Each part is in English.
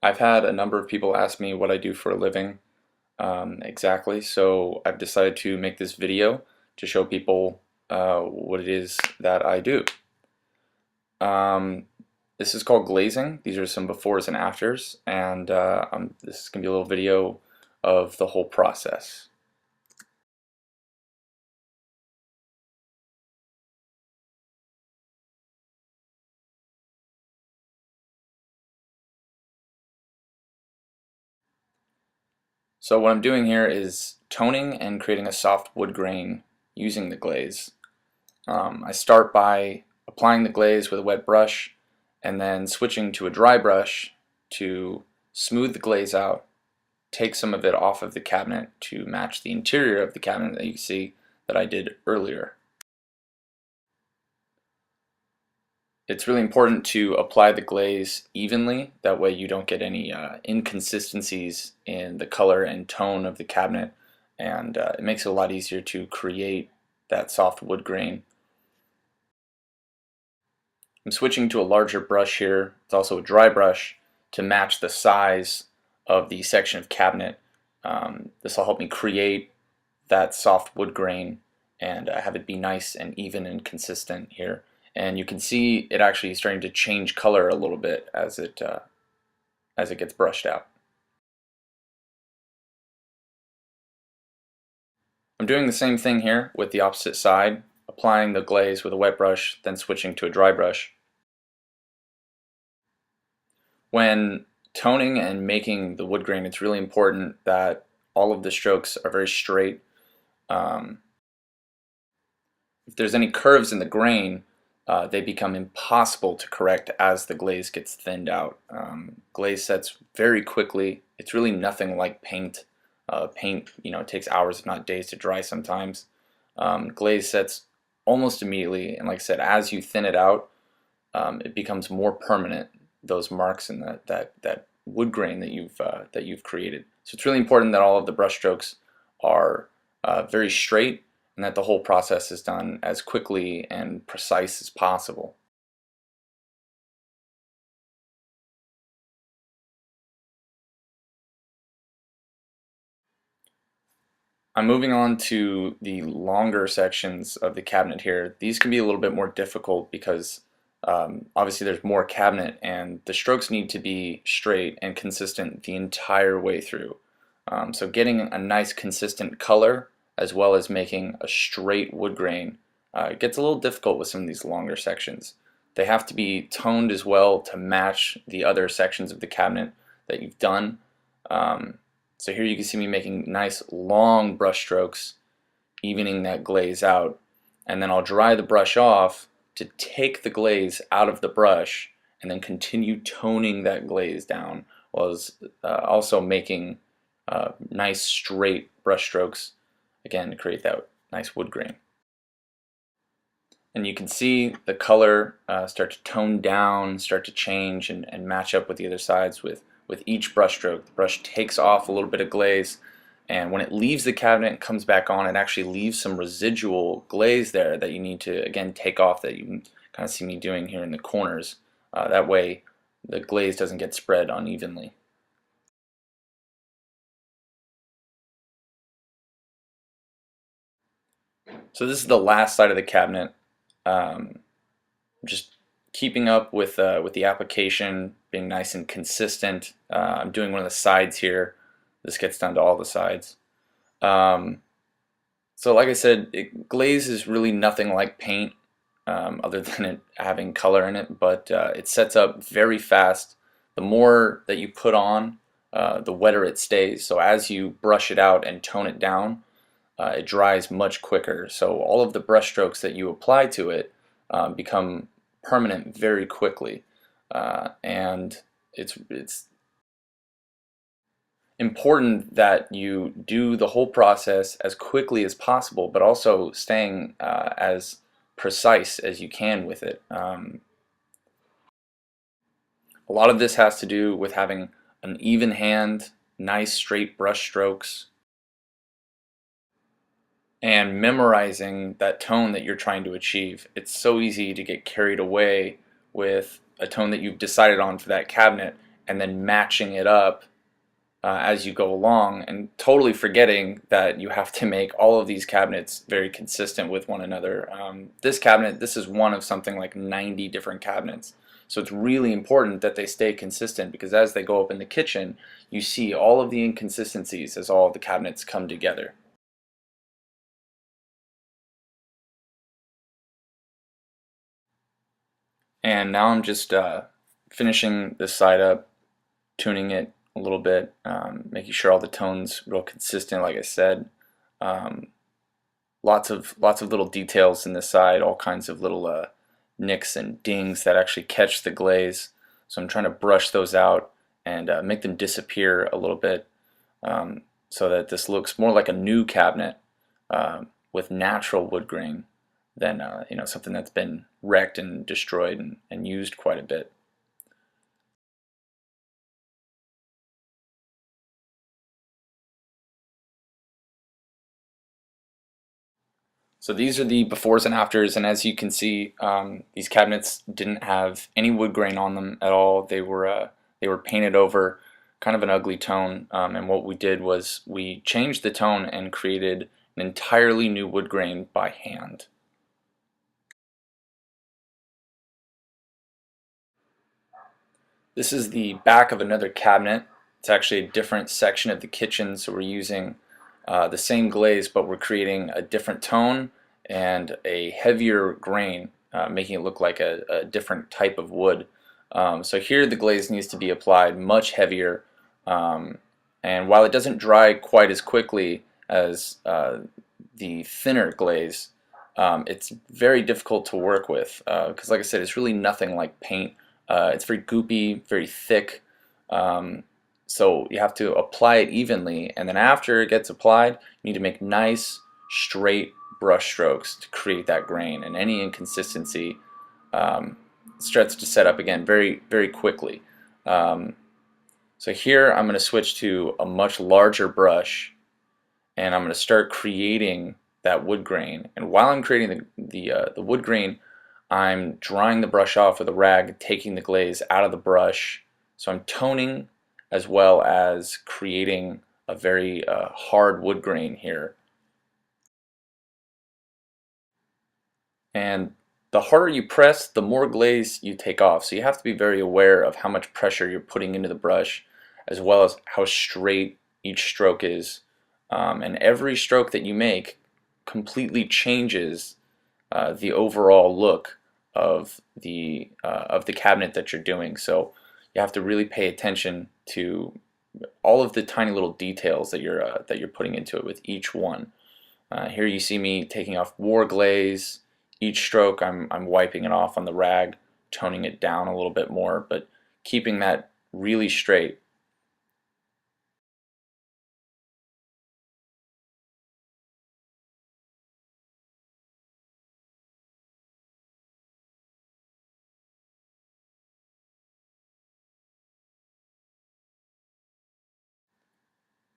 I've had a number of people ask me what I do for a living exactly, so I've decided to make this video to show people what it is that I do. Um, this is called glazing. These are some befores and afters, and this is going to be a little video of the whole process. So what I'm doing here is toning and creating a soft wood grain using the glaze. I start by applying the glaze with a wet brush and then switching to a dry brush to smooth the glaze out, take some of it off of the cabinet to match the interior of the cabinet that you see that I did earlier. It's really important to apply the glaze evenly, that way you don't get any inconsistencies in the color and tone of the cabinet, and it makes it a lot easier to create that soft wood grain. I'm switching to a larger brush here. It's also a dry brush to match the size of the section of cabinet. This will help me create that soft wood grain and have it be nice and even and consistent here. And you can see it actually starting to change color a little bit as it gets brushed out. I'm doing the same thing here with the opposite side, applying the glaze with a wet brush, then switching to a dry brush. When toning and making the wood grain, it's really important that all of the strokes are very straight. If there's any curves in the grain, they become impossible to correct as the glaze gets thinned out. Glaze sets very quickly. It's really nothing like paint. Paint, it takes hours if not days to dry sometimes. Glaze sets almost immediately, and like I said, as you thin it out, it becomes more permanent, those marks in that wood grain that you've created. So it's really important that all of the brush strokes are very straight and that the whole process is done as quickly and precise as possible. I'm moving on to the longer sections of the cabinet here. These can be a little bit more difficult because obviously there's more cabinet and the strokes need to be straight and consistent the entire way through. So getting a nice consistent color as well as making a straight wood grain gets a little difficult with some of these longer sections. They have to be toned as well to match the other sections of the cabinet that you've done. So here you can see me making nice long brush strokes, evening that glaze out, and then I'll dry the brush off to take the glaze out of the brush and then continue toning that glaze down, while also making nice straight brush strokes, again to create that nice wood grain. And you can see the color start to tone down, start to change and match up with the other sides with each brush stroke. The brush takes off a little bit of glaze, and when it leaves the cabinet and comes back on, it actually leaves some residual glaze there that you need to, again, take off, that you can kind of see me doing here in the corners. That way the glaze doesn't get spread unevenly. So this is the last side of the cabinet. Just keeping up with the application, being nice and consistent. I'm doing one of the sides here. This gets done to all the sides. So like I said, glaze is really nothing like paint other than it having color in it, but it sets up very fast. The more that you put on, the wetter it stays. So as you brush it out and tone it down, it dries much quicker. So all of the brush strokes that you apply to it become permanent very quickly, and it's important that you do the whole process as quickly as possible, but also staying as precise as you can with it. A lot of this has to do with having an even hand, nice straight brush strokes, and memorizing that tone that you're trying to achieve. It's so easy to get carried away with a tone that you've decided on for that cabinet and then matching it up as you go along, and totally forgetting that you have to make all of these cabinets very consistent with one another. This cabinet, this is one of something like 90 different cabinets. So it's really important that they stay consistent, because as they go up in the kitchen, you see all of the inconsistencies as all of the cabinets come together. And now I'm just finishing this side up, tuning it a little bit, making sure all the tones real consistent, like I said. Um, lots of little details in this side, all kinds of little nicks and dings that actually catch the glaze. So I'm trying to brush those out and make them disappear a little bit, so that this looks more like a new cabinet with natural wood grain than something that's been wrecked and destroyed and used quite a bit. So these are the befores and afters, and as you can see, these cabinets didn't have any wood grain on them at all. They were painted over, kind of an ugly tone. And what we did was we changed the tone and created an entirely new wood grain by hand. This is the back of another cabinet. It's actually a different section of the kitchen, so we're using the same glaze, but we're creating a different tone and a heavier grain, making it look like a different type of wood. So here the glaze needs to be applied much heavier, and while it doesn't dry quite as quickly as the thinner glaze, it's very difficult to work with, because like I said, it's really nothing like paint. It's very goopy, very thick, so you have to apply it evenly, and then after it gets applied, you need to make nice straight brush strokes to create that grain, and any inconsistency starts to set up again very, very quickly. So here I'm going to switch to a much larger brush, and I'm going to start creating that wood grain. And while I'm creating the wood grain, I'm drying the brush off with a rag, taking the glaze out of the brush. So I'm toning as well as creating a very hard wood grain here. And the harder you press, the more glaze you take off. So you have to be very aware of how much pressure you're putting into the brush, as well as how straight each stroke is. And every stroke that you make completely changes the overall look of the cabinet that you're doing. So you have to really pay attention to all of the tiny little details that you're putting into it with each one. Here you see me taking off more glaze. Each stroke I'm wiping it off on the rag, toning it down a little bit more, but keeping that really straight.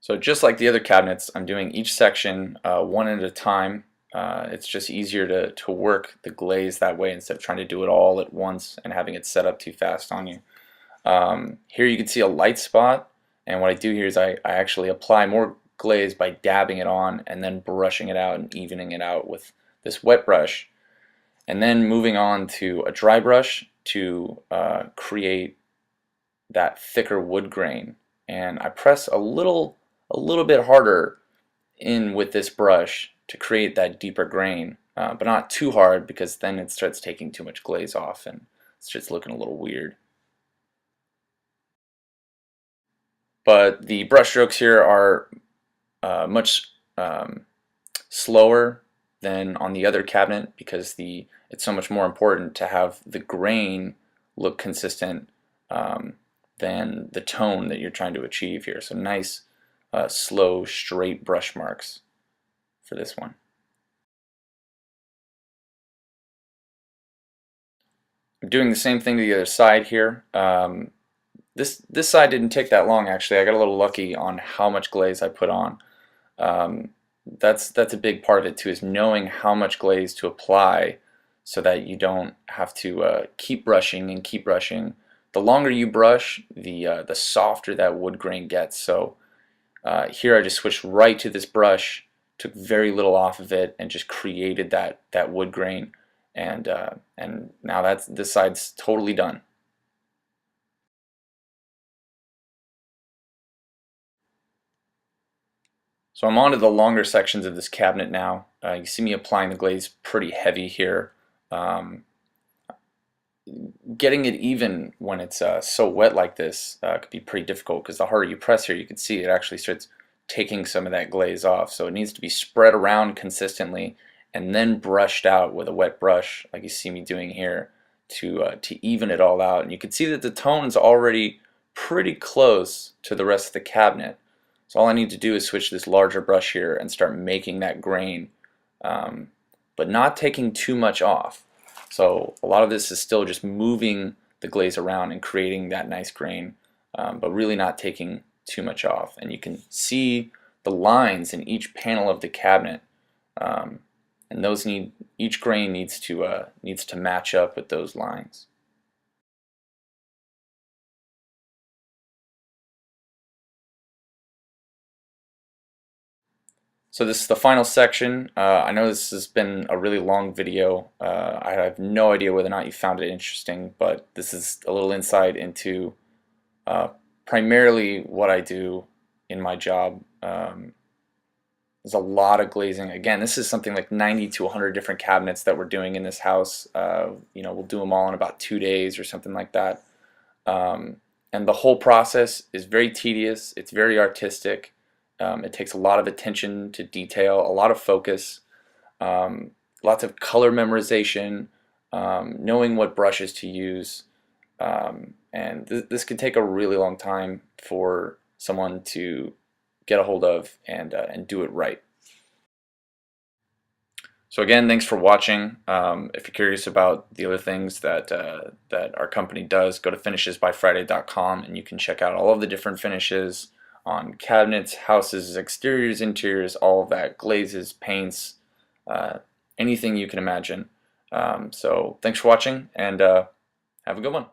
So just like the other cabinets, I'm doing each section one at a time. It's just easier to work the glaze that way instead of trying to do it all at once and having it set up too fast on you. Here you can see a light spot, and what I do here is I actually apply more glaze by dabbing it on and then brushing it out and evening it out with this wet brush, and then moving on to a dry brush to create that thicker wood grain. And I press a little bit harder in with this brush to create that deeper grain, but not too hard, because then it starts taking too much glaze off and it starts looking a little weird. But the brush strokes here are much slower than on the other cabinet, because it's so much more important to have the grain look consistent than the tone that you're trying to achieve here. So nice, slow, straight brush marks for this one. I'm doing the same thing to the other side here. This side didn't take that long, actually. I got a little lucky on how much glaze I put on. Um, that's a big part of it too, is knowing how much glaze to apply so that you don't have to keep brushing and keep brushing the longer you brush, the softer that wood grain gets. So here I just switched right to this brush, took very little off of it, and just created that wood grain. And now this side's totally done. So I'm on to the longer sections of this cabinet now. You see me applying the glaze pretty heavy here. Um, Getting it even when it's so wet like this could be pretty difficult, because the harder you press here, you can see it actually starts taking some of that glaze off. So it needs to be spread around consistently and then brushed out with a wet brush, like you see me doing here, to even it all out. And you can see that the tone's already pretty close to the rest of the cabinet. So all I need to do is switch this larger brush here and start making that grain, but not taking too much off. So a lot of this is still just moving the glaze around and creating that nice grain, but really not taking too much off. And you can see the lines in each panel of the cabinet, and each grain needs to match up with those lines. So this is the final section. I know this has been a really long video. I have no idea whether or not you found it interesting, but this is a little insight into primarily what I do in my job. There's a lot of glazing. Again, this is something like 90 to 100 different cabinets that we're doing in this house. We'll do them all in about 2 days or something like that. And the whole process is very tedious. It's very artistic. It takes a lot of attention to detail, a lot of focus, lots of color memorization, knowing what brushes to use, and this could take a really long time for someone to get a hold of and do it right. So again, thanks for watching. If you're curious about the other things that our company does, go to finishesbyfriday.com and you can check out all of the different finishes on cabinets, houses, exteriors, interiors, all of that, glazes, paints, anything you can imagine. So thanks for watching, and have a good one.